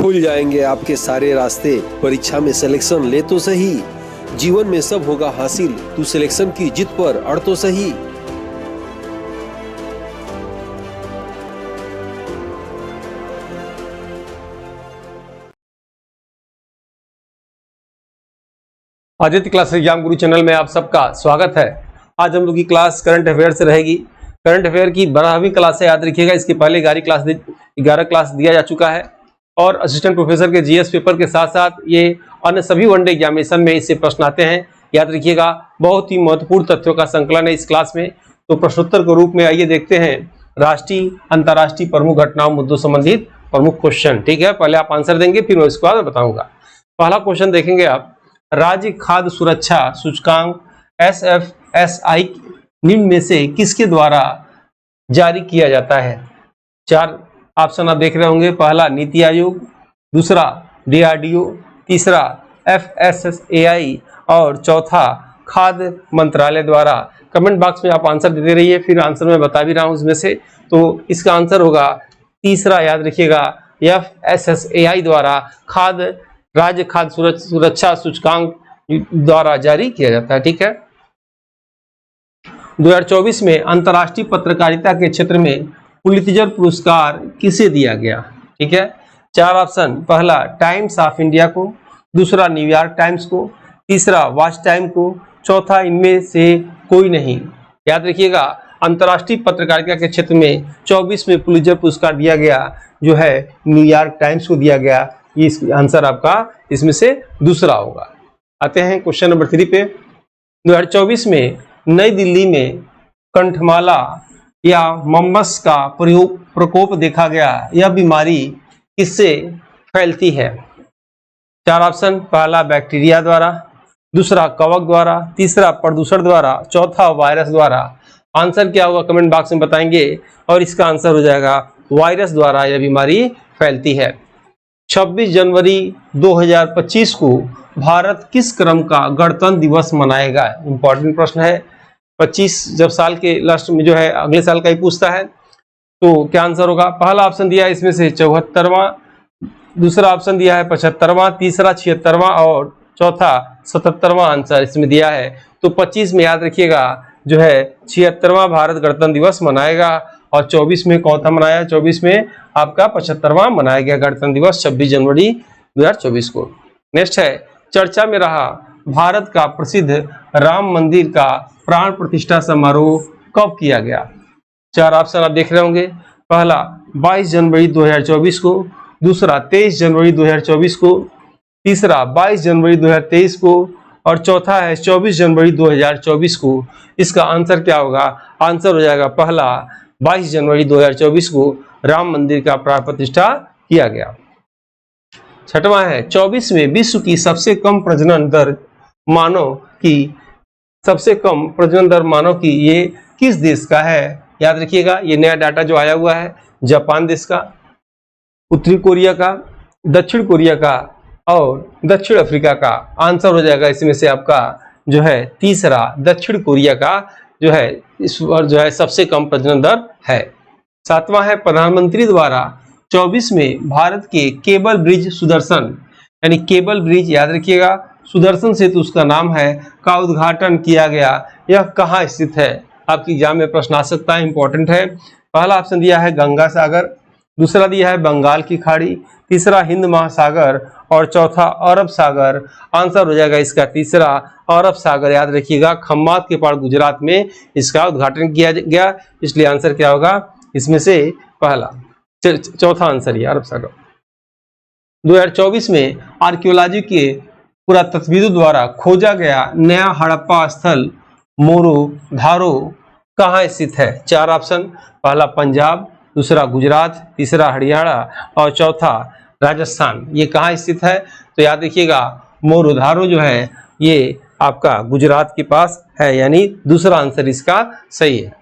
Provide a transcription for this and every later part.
खुल जाएंगे आपके सारे रास्ते। परीक्षा में सिलेक्शन ले तो सही, जीवन में सब होगा हासिल। तू सिलेक्शन की जिद पर अड़ तो सही। आदित्य क्लास एग्जाम गुरु चैनल में आप सबका स्वागत है। आज हम लोग की क्लास करंट अफेयर से रहेगी। करंट अफेयर की 12वीं क्लास है, याद रखिएगा। इसके पहले 11 क्लास दिया जा चुका है और असिस्टेंट प्रोफेसर के जीएस पेपर के साथ साथ ये अन्य सभी वनडे एग्जामिनेशन में इससे प्रश्न आते हैं। याद रखिएगा, बहुत ही महत्वपूर्ण तथ्यों का संकलन है इस क्लास में। तो प्रश्नोत्तर के रूप में आइए देखते हैं राष्ट्रीय अंतर्राष्ट्रीय प्रमुख घटनाओं मुद्दों संबंधित प्रमुख क्वेश्चन। ठीक है, पहले आप आंसर देंगे, फिर मैं इसके बाद बताऊंगा। पहला क्वेश्चन देखेंगे आप, राज्य खाद्य सुरक्षा सूचकांक SFSI निम्न में से किसके द्वारा जारी किया जाता है? 4 ऑप्शन आप देख रहे होंगे। पहला नीति आयोग, दूसरा DRDO, तीसरा FSSAI और चौथा खाद्य मंत्रालय द्वारा। कमेंट बॉक्स में आप आंसर देते रहिए, फिर आंसर मैं बता भी रहा हूं उसमें से। तो इसका आंसर होगा तीसरा, याद रखिएगा, FSSAI द्वारा राज्य खाद्य सुरक्षा सूचकांक द्वारा जारी किया जाता है। ठीक है। 2024 में अंतर्राष्ट्रीय पत्रकारिता के क्षेत्र में पुलित्जर पुरस्कार किसे दिया गया? ठीक है, 4 ऑप्शन। पहला टाइम्स ऑफ इंडिया को, दूसरा न्यूयॉर्क टाइम्स को, तीसरा वॉच टाइम को, चौथा इनमें से कोई नहीं। याद रखिएगा, अंतर्राष्ट्रीय पत्रकारिता के क्षेत्र में 24 में पुलित्जर पुरस्कार दिया गया, जो है न्यूयॉर्क टाइम्स को दिया गया। ये आंसर आपका इसमें से दूसरा होगा। आते हैं क्वेश्चन नंबर 3 पे। 2024 में नई दिल्ली में कंठमाला या मम्मस का प्रकोप देखा गया। यह बीमारी किससे फैलती है? 4 ऑप्शन। पहला बैक्टीरिया द्वारा, दूसरा कवक द्वारा, तीसरा प्रदूषण द्वारा, चौथा वायरस द्वारा। आंसर क्या होगा कमेंट बॉक्स में बताएंगे, और इसका आंसर हो जाएगा वायरस द्वारा यह बीमारी फैलती है। 26 जनवरी 2025 को भारत किस क्रम का गणतंत्र दिवस मनाएगा? इंपॉर्टेंट प्रश्न है। 25 जब साल के लास्ट में जो है अगले साल का ही पूछता है, तो क्या आंसर होगा? पहला ऑप्शन दिया है इसमें से 74वां, दूसरा ऑप्शन दिया है 75वां, तीसरा 76वां और चौथा 77वां आंसर इसमें दिया है। तो 25 में याद रखिएगा जो है 76वां भारत गणतंत्र दिवस मनाएगा, और 24 में कौन सा मनाया? 24 में आपका 75वां मनाया गया गणतंत्र दिवस 26 जनवरी 2024 को। नेक्स्ट है, चर्चा में रहा भारत का प्रसिद्ध राम मंदिर का प्राण प्रतिष्ठा समारोह कब किया गया? 4 ऑप्शन आप देख रहे होंगे। पहला 22 जनवरी 2024 को, दूसरा 23 जनवरी 2024 को, तीसरा 22 जनवरी 2023 को, और चौथा है 24 जनवरी 2024 को। इसका आंसर क्या होगा? आंसर हो जाएगा पहला 22 जनवरी 2024 को राम मंदिर का प्राण प्रतिष्ठा किया गया। 6वां है, 24 में विश्व की सबसे कम प्रजनन दर मानव की ये किस देश का है? याद रखिएगा, ये नया डाटा जो आया हुआ है, जापान देश का, उत्तरी कोरिया का, दक्षिण कोरिया का और दक्षिण अफ्रीका का। आंसर हो जाएगा इसमें से आपका जो है तीसरा, दक्षिण कोरिया का जो है इस बार जो है सबसे कम प्रजनन दर है। 7वां है, प्रधानमंत्री द्वारा 24 में भारत के केबल ब्रिज सुदर्शन, यानी केबल ब्रिज याद रखिएगा सुदर्शन सेतु उसका नाम है, का उद्घाटन किया गया। यह कहाँ स्थित है? आपकी एग्जाम में प्रश्न आ सकता है, इंपॉर्टेंट है। पहला ऑप्शन दिया है गंगा सागर, दूसरा दिया है बंगाल की खाड़ी, तीसरा हिंद महासागर और चौथा अरब सागर। आंसर हो जाएगा इसका तीसरा, अरब सागर। याद रखिएगा, खम्मात के पार गुजरात में इसका उद्घाटन किया गया, इसलिए आंसर क्या होगा इसमें से पहला, चौथा आंसर ये अरब सागर। 2024 में आर्कियोलॉजी के पुरातत्वविदों द्वारा खोजा गया नया हड़प्पा स्थल मोरोधारो कहाँ स्थित है? 4 ऑप्शन। पहला पंजाब, दूसरा गुजरात, तीसरा हरियाणा और चौथा राजस्थान। ये कहाँ स्थित है? तो याद रखिएगा मोरोधारो जो है ये आपका गुजरात के पास है, यानी दूसरा आंसर इसका सही है।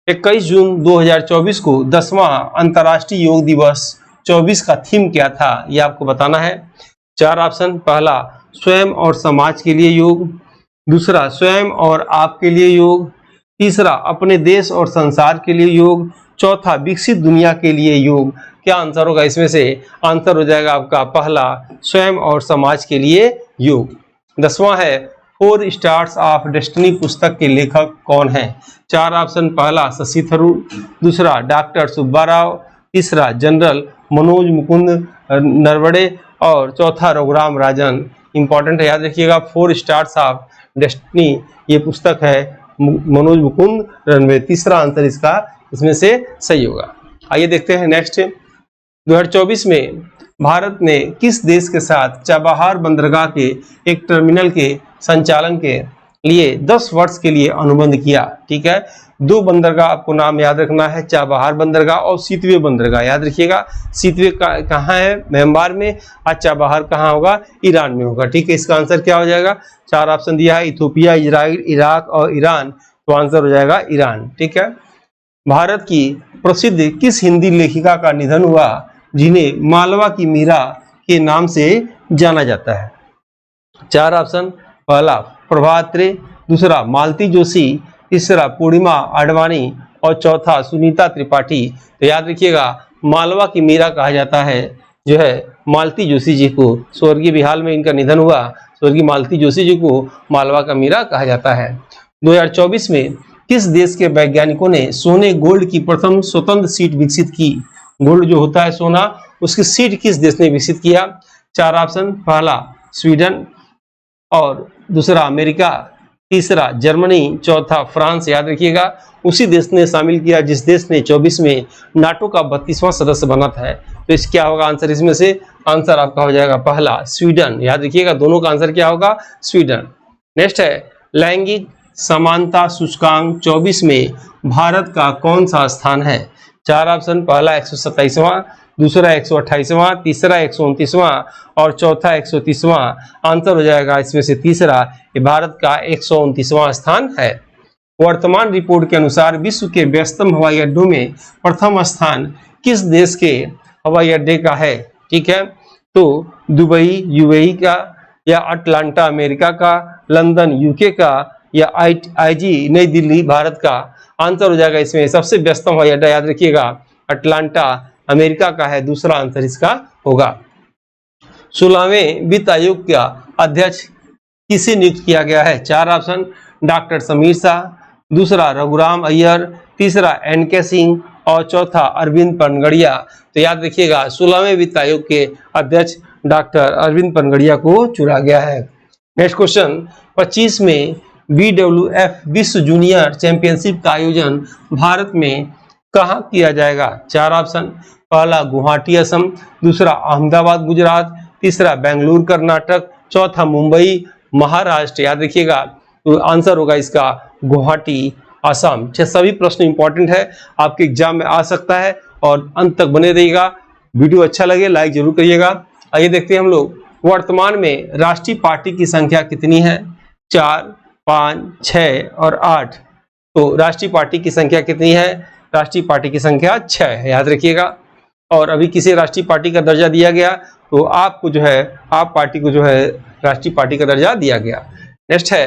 21 जून 2024 को 10वां अंतर्राष्ट्रीय योग दिवस 24 का थीम क्या था? ये आपको बताना है। 4 ऑप्शन। पहला स्वयं और समाज के लिए योग, दूसरा स्वयं और आपके लिए योग, तीसरा अपने देश और संसार के लिए योग, चौथा विकसित दुनिया के लिए योग। क्या आंसर होगा इसमें से? आंसर हो जाएगा आपका पहला स्वयं और समाज के लिए योग। 10वां है 4 स्टार्स ऑफ डेस्टिनी पुस्तक के लेखक कौन है? 4 ऑप्शन, पहला शशि थरूर, दूसरा डॉक्टर सुब्बा राव, तीसरा जनरल मनोज मुकुंद नरवणे और चौथा रघुराम राजन। इंपॉर्टेंट है, याद रखिएगा। 4 स्टार्स ऑफ डेस्टिनी ये पुस्तक है मनोज मुकुंद नरवणे। तीसरा आंसर इसका इसमें से सही होगा। आइए देखते हैं नेक्स्ट। 2024 में भारत ने किस देश के साथ चाबहार बंदरगाह के एक टर्मिनल के संचालन के लिए 10 वर्ष के लिए अनुबंध किया? ठीक है, 2 बंदरगाह आपको नाम याद रखना है, चाबहार बंदरगाह और सीतवे बंदरगाह। याद रखिएगा, सीतवे कहाँ है? म्यांमार में। और चाबहार कहाँ होगा? ईरान में होगा। ठीक है, इसका आंसर क्या हो जाएगा? 4 ऑप्शन दिया है, इथोपिया, इजराइल, इराक और ईरान। तो आंसर हो जाएगा ईरान। ठीक है। भारत की प्रसिद्ध किस हिंदी लेखिका का निधन हुआ जिन्हें मालवा की मीरा के नाम से जाना जाता है? 4 ऑप्शन, पहला प्रभात्रे, दूसरा मालती जोशी, तीसरा पूर्णिमा आडवाणी और चौथा सुनीता त्रिपाठी। तो याद रखिएगा, मालवा की मीरा कहा जाता है जो है मालती जोशी जी को। स्वर्गीय बिहार में इनका निधन हुआ। स्वर्गीय मालती जोशी जी को मालवा का मीरा कहा जाता है। 2024 में किस देश के वैज्ञानिकों ने सोने गोल्ड की प्रथम स्वतंत्र सीट विकसित की? गोल्ड जो होता है सोना, उसकी सीट किस देश ने विकसित किया? 4 ऑप्शन, पहला स्वीडन और दूसरा अमेरिका, तीसरा जर्मनी, चौथा फ्रांस। याद रखिएगा, उसी देश ने शामिल किया जिस देश ने 24 में नाटो का 32वां सदस्य बना था। तो इस क्या होगा आंसर इसमें से? आंसर आपका हो जाएगा पहला स्वीडन। याद रखिएगा, दोनों का आंसर क्या होगा? स्वीडन। नेक्स्ट है लैंगिक समानता सूचकांक 24 में भारत का कौन सा स्थान है? 4 ऑप्शन, पहला 127वां, दूसरा 128वां, तीसरा 129वां और चौथा 130वां। आंसर हो जाएगा इसमें से तीसरा, ये भारत का 129वां स्थान है। वर्तमान रिपोर्ट के अनुसार विश्व के व्यस्तम हवाई अड्डों में प्रथम स्थान किस देश के हवाई अड्डे का है? ठीक है, तो दुबई यूएई का, या अटलांटा अमेरिका का, लंदन यूके का, या आईजी नई दिल्ली भारत का। आंसर हो जाएगा इसमें सबसे व्यस्तम हवाई अड्डा, याद रखिएगा, अटलांटा अमेरिका का है। दूसरा आंसर इसका होगा। 16वें वित्त आयोग का अध्यक्ष किसे नियुक्त किया गया है? 4 ऑप्शन, डॉक्टर समीर शाह, दूसरा रघुराम अय्यर, तीसरा एनके सिंह और चौथा अरविंद पनगड़िया। तो याद रखिएगा, 16वें वित्त आयोग के अध्यक्ष डॉक्टर अरविंद पनगड़िया को चुना गया है। नेक्स्ट क्वेश्चन, 25 में BWF विश्व जूनियर चैंपियनशिप का आयोजन भारत में कहाँ किया जाएगा? 4 ऑप्शन, पहला गुवाहाटी असम, दूसरा अहमदाबाद गुजरात, तीसरा बेंगलुरु कर्नाटक, चौथा मुंबई महाराष्ट्र। याद रखिएगा, तो आंसर होगा इसका गुवाहाटी असम। सभी प्रश्न इंपॉर्टेंट है, आपके एग्जाम में आ सकता है और अंत तक बने रहिएगा। वीडियो अच्छा लगे लाइक जरूर करिएगा। आइए देखते हैं हम लोग वर्तमान में राष्ट्रीय पार्टी की संख्या कितनी है? 4, 5, 6 और 8। तो राष्ट्रीय पार्टी की संख्या कितनी है? राष्ट्रीय पार्टी की संख्या 6 है, याद रखिएगा। और अभी किसे राष्ट्रीय पार्टी का दर्जा दिया गया? तो आपको जो है आप पार्टी को जो है राष्ट्रीय पार्टी का दर्जा दिया गया। नेक्स्ट है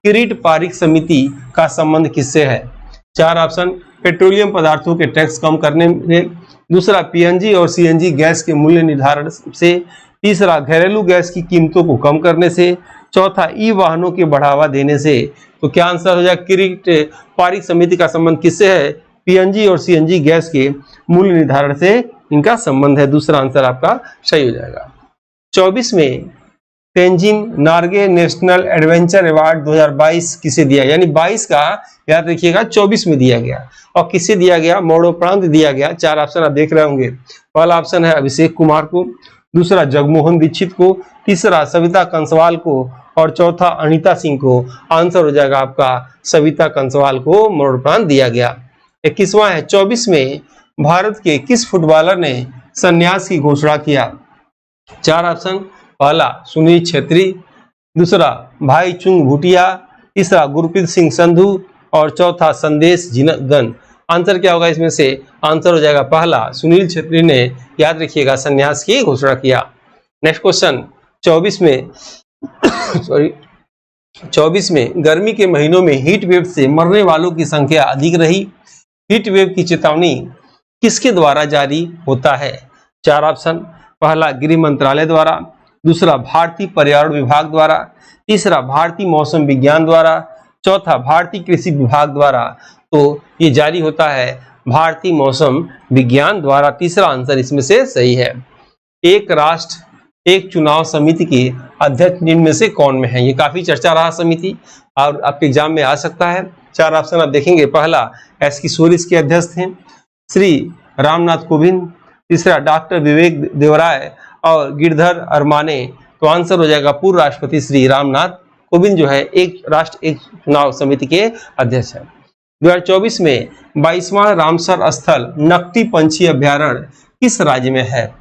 किरीट पारिक समिति का संबंध किससे है? 4 ऑप्शन, पेट्रोलियम पदार्थों के टैक्स कम करने में, दूसरा पीएनजी और सीएनजी गैस के मूल्य निर्धारण से, तीसरा घरेलू गैस की कीमतों को कम करने से, चौथा ई वाहनों के बढ़ावा देने से। तो क्या आंसर हो जाएगा? किरीट पारिक समिति का संबंध किससे है? पीएनजी और सीएनजी गैस के मूल्य निर्धारण से इनका संबंध है। दूसरा आंसर आपका सही हो जाएगा। 24 में Tenzin Norgay national adventure award 2022 किसे दिया? यानी 22 का याद रखिएगा 24 में दिया गया। और किसे दिया गया? मरणोपरांत दिया गया। 4 ऑप्शन आप देख रहे होंगे। पहला ऑप्शन है अभिषेक कुमार को, दूसरा जगमोहन दीक्षित को, तीसरा सविता कंसवाल को और चौथा अनीता सिंह को। आंसर हो जाएगा आपका सविता कंसवाल को मरणोपरांत दिया गया। 21वां है 24 में भारत के किस फुटबॉलर ने संन्यास की घोषणा किया? 4 ऑप्शन, पहला सुनील छेत्री, दूसरा भाई चुंग भूटिया, तीसरा गुरप्रीत सिंह संधू और चौथा संदेश जिनगन। आंसर क्या होगा इसमें से? आंसर हो जाएगा पहला सुनील छेत्री ने, याद रखिएगा, संन्यास की घोषणा किया। नेक्स्ट क्वेश्चन, 24 में गर्मी के महीनों में हीट वेव से मरने वालों की संख्या अधिक रही। हीट वेव की चेतावनी किसके द्वारा जारी होता है? 4 ऑप्शन, पहला गृह मंत्रालय द्वारा, दूसरा भारतीय पर्यावरण विभाग द्वारा, तीसरा भारतीय मौसम विज्ञान द्वारा, चौथा भारतीय कृषि विभाग द्वारा। तो ये जारी होता है भारतीय मौसम विज्ञान द्वारा। तीसरा आंसर इसमें से सही है। एक राष्ट्र एक चुनाव समिति के अध्यक्ष निम्न में से कौन में है? ये काफी चर्चा रहा समिति और आपके एग्जाम में आ सकता है। 4 ऑप्शन आप देखेंगे, पहला एस किशोर इसके अध्यक्ष थे, श्री रामनाथ कोविंद, तीसरा डॉक्टर विवेक देवराय और गिरधर अरमाने। तो आंसर हो जाएगा पूर्व राष्ट्रपति श्री रामनाथ कोविंद जो है एक राष्ट्र एक चुनाव समिति के अध्यक्ष है। 2024 में 22वां रामसर स्थल नकटी पंछी अभ्यारण्य किस राज्य में है?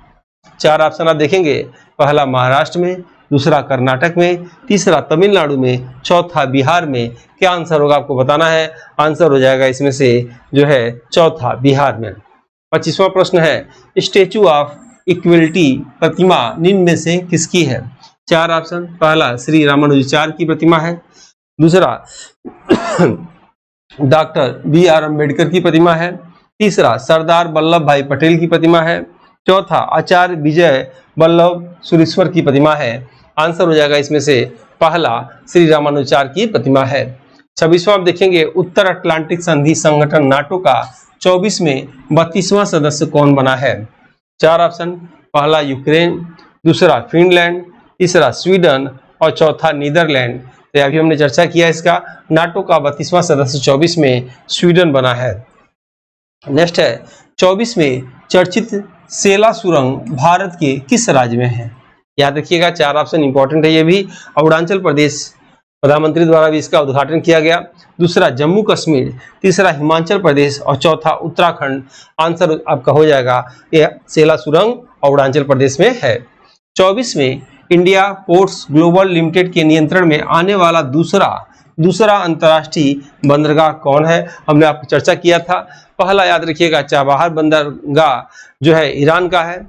4 ऑप्शन आप देखेंगे, पहला महाराष्ट्र में, दूसरा कर्नाटक में, तीसरा तमिलनाडु में, चौथा बिहार में। क्या आंसर होगा आपको बताना है। आंसर हो जाएगा इसमें से जो है चौथा बिहार में। 25वां प्रश्न है, स्टैचू ऑफ इक्वलिटी प्रतिमा निम्न में से किसकी है? 4 ऑप्शन, पहला श्री रामानुजाचार्य की प्रतिमा है, दूसरा डॉक्टर BR अम्बेडकर की प्रतिमा है, तीसरा सरदार वल्लभ भाई पटेल की प्रतिमा है, चौथा आचार्य विजय वल्लभ सुरेश्वर की प्रतिमा है। आंसर हो जाएगा इसमें से पहला श्री रामानुजाचार्य की प्रतिमा है। 26वां आप देखेंगे, उत्तर अटलांटिक संधि संगठन नाटो का 24 में 32वां सदस्य कौन बना है? 4 ऑप्शन, पहला यूक्रेन, दूसरा फिनलैंड, तीसरा स्वीडन और चौथा नीदरलैंड। तो अभी हमने चर्चा किया इसका, नाटो का 32वां सदस्य 24 में स्वीडन बना है। नेक्स्ट है, 24 में चर्चित सेला सुरंग भारत के किस राज्य में है? याद रखिएगा 4 ऑप्शन इंपॉर्टेंट है ये भी। अरुणाचल प्रदेश, प्रधानमंत्री द्वारा भी इसका उद्घाटन किया गया, दूसरा जम्मू कश्मीर, तीसरा हिमाचल प्रदेश और चौथा उत्तराखंड। आंसर आपका हो जाएगा ये सेला सुरंग अरुणाचल प्रदेश में है। 24 में इंडिया पोर्ट्स ग्लोबल लिमिटेड के नियंत्रण में आने वाला दूसरा अंतर्राष्ट्रीय बंदरगाह कौन है? हमने आपको चर्चा किया था। पहला याद रखिएगा चाबहार बंदरगाह जो है ईरान का है,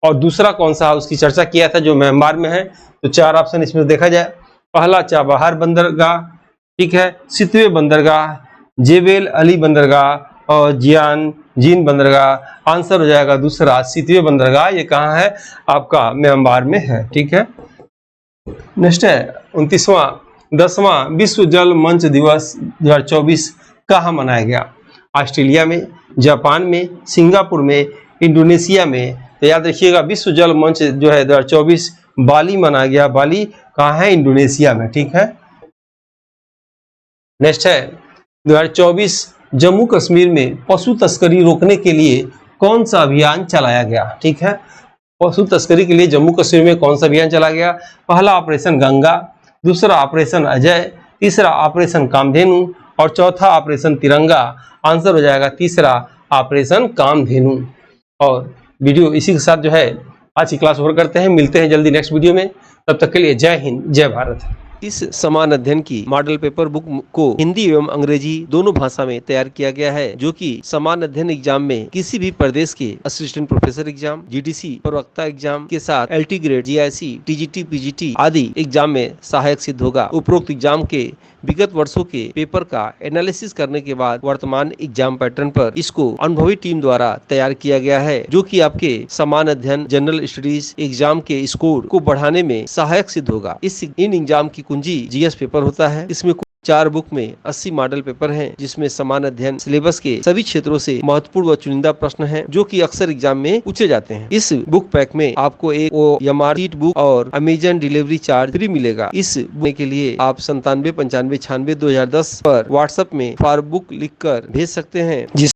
और दूसरा कौन सा है उसकी चर्चा किया था जो म्यांमार में है। तो 4 ऑप्शन इसमें देखा जाए, पहला चाबहार बंदरगाह, ठीक है, सितवे बंदरगाह, जेबेल अली बंदरगाह और जियानजिन बंदरगाह। आंसर हो जाएगा दूसरा सितवे बंदरगाह। ये कहाँ है? आपका म्यांमार में है, ठीक है। नेक्स्ट है 29वां 10वां विश्व जल मंच दिवस 2024 कहाँ मनाया गया? ऑस्ट्रेलिया में, जापान में, सिंगापुर में, इंडोनेशिया में। तो याद रखिएगा विश्व जल मंच जो है 2024 बाली मनाया गया। बाली कहाँ है? इंडोनेशिया में, ठीक है। नेक्स्ट है 2024 जम्मू कश्मीर में पशु तस्करी रोकने के लिए कौन सा अभियान चलाया गया? ठीक है, पशु तस्करी के लिए जम्मू कश्मीर में कौन सा अभियान चलाया गया? पहला ऑपरेशन गंगा, दूसरा ऑपरेशन अजय, तीसरा ऑपरेशन कामधेनु और चौथा ऑपरेशन तिरंगा। आंसर हो जाएगा तीसरा ऑपरेशन कामधेनु। और वीडियो इसी के साथ जो है आज की क्लास ओवर करते हैं। मिलते हैं जल्दी नेक्स्ट वीडियो में, तब तक के लिए जय हिंद, जय भारत। इस समान अध्ययन की मॉडल पेपर बुक को हिंदी एवं अंग्रेजी दोनों भाषा में तैयार किया गया है, जो कि समान अध्ययन एग्जाम में किसी भी प्रदेश के असिस्टेंट प्रोफेसर एग्जाम, GDC प्रवक्ता एग्जाम के साथ LT grade, GIC, TGT, PGT आदि एग्जाम में सहायक सिद्ध होगा। उपरोक्त एग्जाम के विगत वर्षों के पेपर का एनालिसिस करने के बाद वर्तमान एग्जाम पैटर्न पर इसको अनुभवी टीम द्वारा तैयार किया गया है, जो कि आपके समान अध्ययन जनरल स्टडीज एग्जाम के स्कोर को बढ़ाने में सहायक सिद्ध होगा। इन एग्जाम की कुंजी GS पेपर होता है। इसमें 4 बुक में 80 मॉडल पेपर हैं, जिसमें समान अध्ययन सिलेबस के सभी क्षेत्रों से महत्वपूर्ण व चुनिंदा प्रश्न हैं, जो कि अक्सर एग्जाम में पूछे जाते हैं। इस बुक पैक में आपको एक OMR शीट बुक और अमेजन डिलीवरी चार्ज फ्री मिलेगा। इस बुक के लिए आप 97 95 96 2010 पर व्हाट्सएप में फॉर बुक लिखकर भेज सकते हैं, जिस